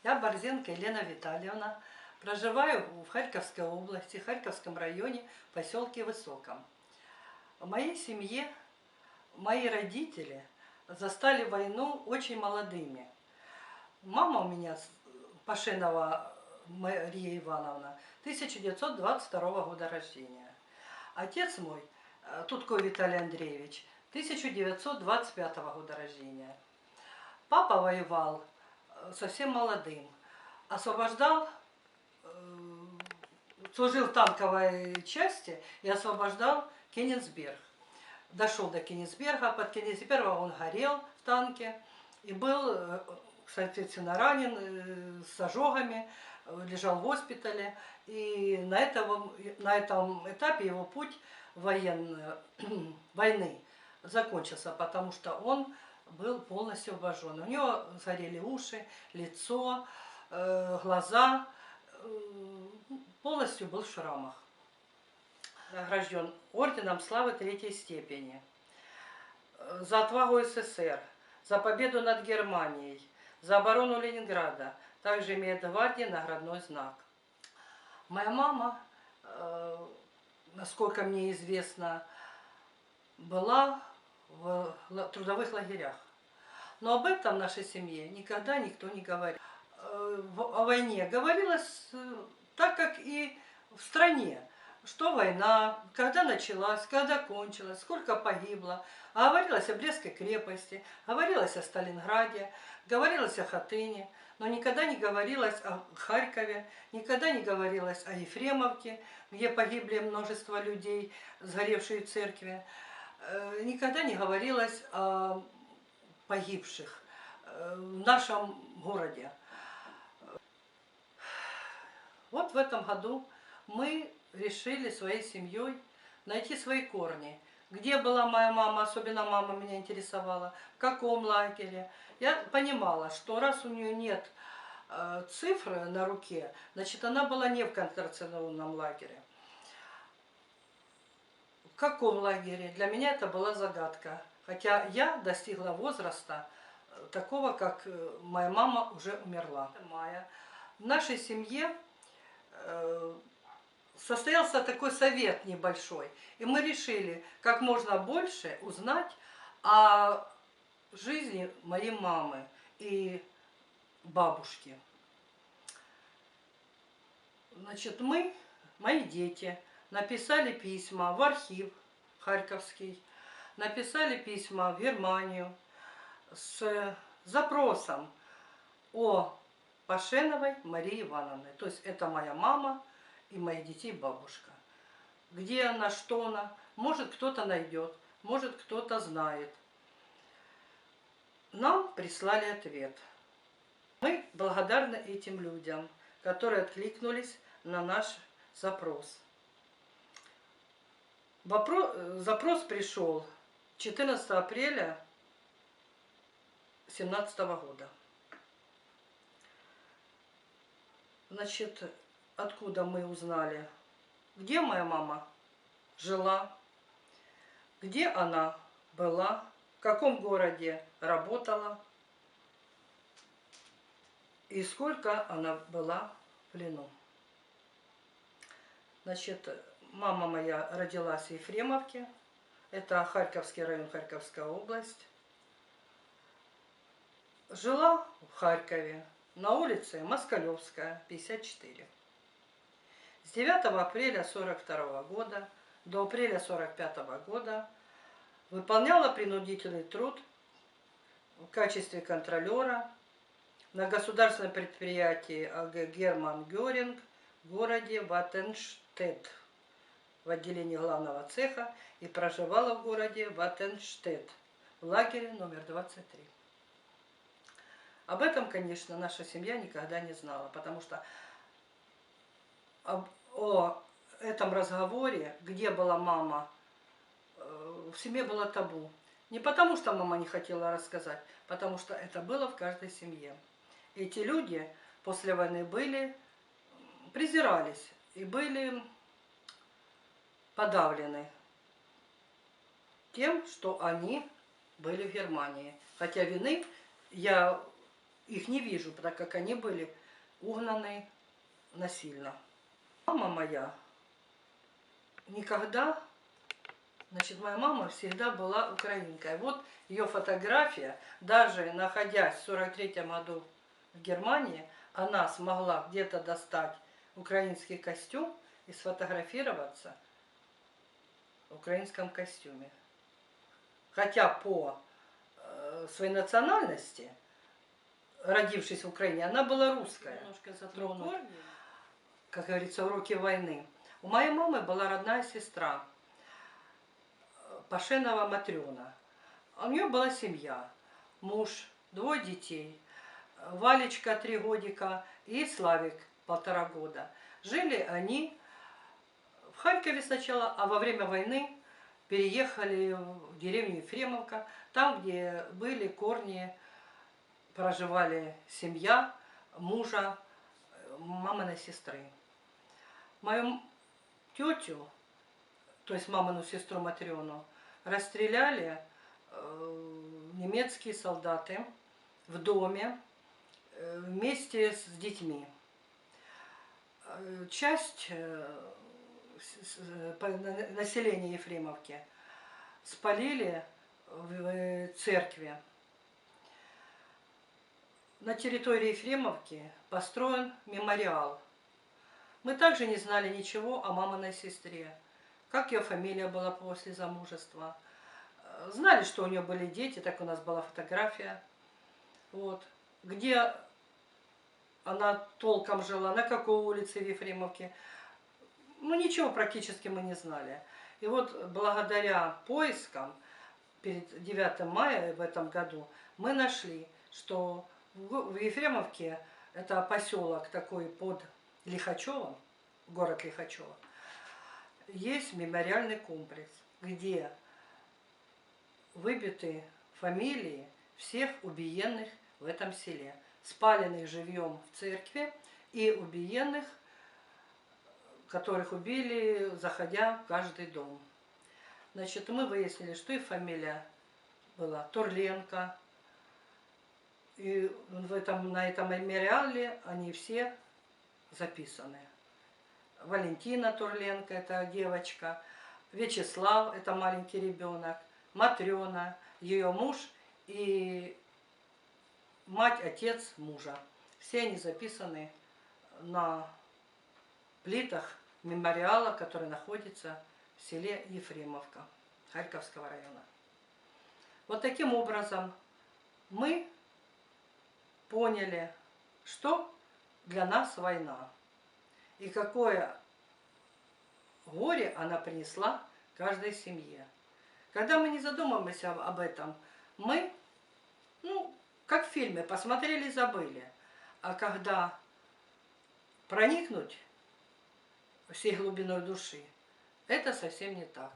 Я Борзенко Елена Витальевна, проживаю в Харьковской области, Харьковском районе, в поселке Высоком. В моей семье мои родители застали войну очень молодыми. Мама у меня, Пашенова Мария Ивановна, 1922 года рождения. Отец мой, Тутко Виталий Андреевич, 1925 года рождения. Папа воевал совсем молодым, освобождал, служил в танковой части и освобождал Кенигсберг. Дошел до Кенигсберга, под Кенигсбергом он горел в танке и был, соответственно, ранен с ожогами, лежал в госпитале. И на этом этапе его путь войны закончился, потому что он был полностью обожжен. У него сгорели уши, лицо, глаза, полностью был в шрамах. Награжден орденом славы третьей степени. За отвагу СССР, за победу над Германией, за оборону Ленинграда. Также имеет в гвардии наградной знак. Моя мама, насколько мне известно, была в трудовых лагерях. Но об этом в нашей семье никогда никто не говорил. О войне говорилось так, как и в стране. Что война, когда началась, когда кончилась, сколько погибло. А говорилось о Брестской крепости, говорилось о Сталинграде, говорилось о Хатыне. Но никогда не говорилось о Харькове, никогда не говорилось о Ефремовке, где погибли множество людей, сгоревшие в церкви. Никогда не говорилось о погибших в нашем городе. Вот в этом году мы решили своей семьей найти свои корни. Где была моя мама, особенно мама меня интересовала, в каком лагере. Я понимала, что раз у нее нет цифры на руке, значит, она была не в концентрационном лагере. В каком лагере? Для меня это была загадка. Хотя я достигла возраста такого, как моя мама уже умерла. В нашей семье состоялся такой совет небольшой. И мы решили как можно больше узнать о жизни моей мамы и бабушки. Значит, мои дети, написали письма в архив Харьковский, написали письма в Германию с запросом о Пашеновой Марии Ивановне. То есть это моя мама и моих детей бабушка. Где она, что она, может кто-то найдет, может кто-то знает. Нам прислали ответ. Мы благодарны этим людям, которые откликнулись на наш запрос. Запрос пришел 14 апреля 2017 года. Значит, откуда мы узнали, где моя мама жила, где она была, в каком городе работала и сколько она была в плену. Значит, мама моя родилась в Ефремовке, это Харьковский район, Харьковская область. Жила в Харькове на улице Москалевская, 54. С 9 апреля 1942 года до апреля 1945 года выполняла принудительный труд в качестве контролера на государственном предприятии АГ «Герман Геринг» в городе Ваттенштедт в отделении главного цеха и проживала в городе Ваттенштедт в лагере номер 23. Об этом, конечно, наша семья никогда не знала, потому что о этом разговоре, где была мама, в семье было табу. Не потому, что мама не хотела рассказать, потому что это было в каждой семье. Эти люди после войны презирались и были подавлены тем, что они были в Германии. Хотя вины я их не вижу, так как они были угнаны насильно. Мама моя никогда, значит, моя мама всегда была украинкой. Вот ее фотография, даже находясь в 1943 году в Германии, она смогла где-то достать украинский костюм и сфотографироваться в украинском костюме. Хотя по своей национальности, родившись в Украине, она была русская. Немножко затронута, как говорится, уроки войны. У моей мамы была родная сестра, Пашенова Матрена. У нее была семья, муж, 2 детей, Валечка 3 годика и Славик 1,5 года. Жили они в Харькове сначала, а во время войны переехали в деревню Ефремовка, там, где были корни, проживали семья мужа маминой сестры. Мою тетю, то есть мамину сестру Матрёну, расстреляли немецкие солдаты в доме вместе с детьми. Часть населения Ефремовки спалили в церкви. На территории Ефремовки построен мемориал. Мы также не знали ничего о маминой сестре, как ее фамилия была после замужества. Знали, что у нее были дети, так у нас была фотография. Вот. Где она толком жила, на какой улице в Ефремовке. Ну, ничего практически мы не знали. И вот благодаря поискам перед 9 мая в этом году мы нашли, что в Ефремовке, это поселок такой под Лихачевым, город Лихачево, есть мемориальный комплекс, где выбиты фамилии всех убиенных в этом селе, спаленных живьем в церкви и убиенных, которых убили, заходя в каждый дом. Значит, мы выяснили, что их фамилия была Турленко. И на этом мемориале они все записаны. Валентина Турленко, это девочка, Вячеслав, это маленький ребенок, Матрена, ее муж и мать, отец мужа. Все они записаны на плитах мемориала, который находится в селе Ефремовка Харьковского района. Вот таким образом мы поняли, что для нас война и какое горе она принесла каждой семье. Когда мы не задумываемся об этом, мы, как в фильме, посмотрели и забыли. А когда проникнуть всей глубиной души, это совсем не так.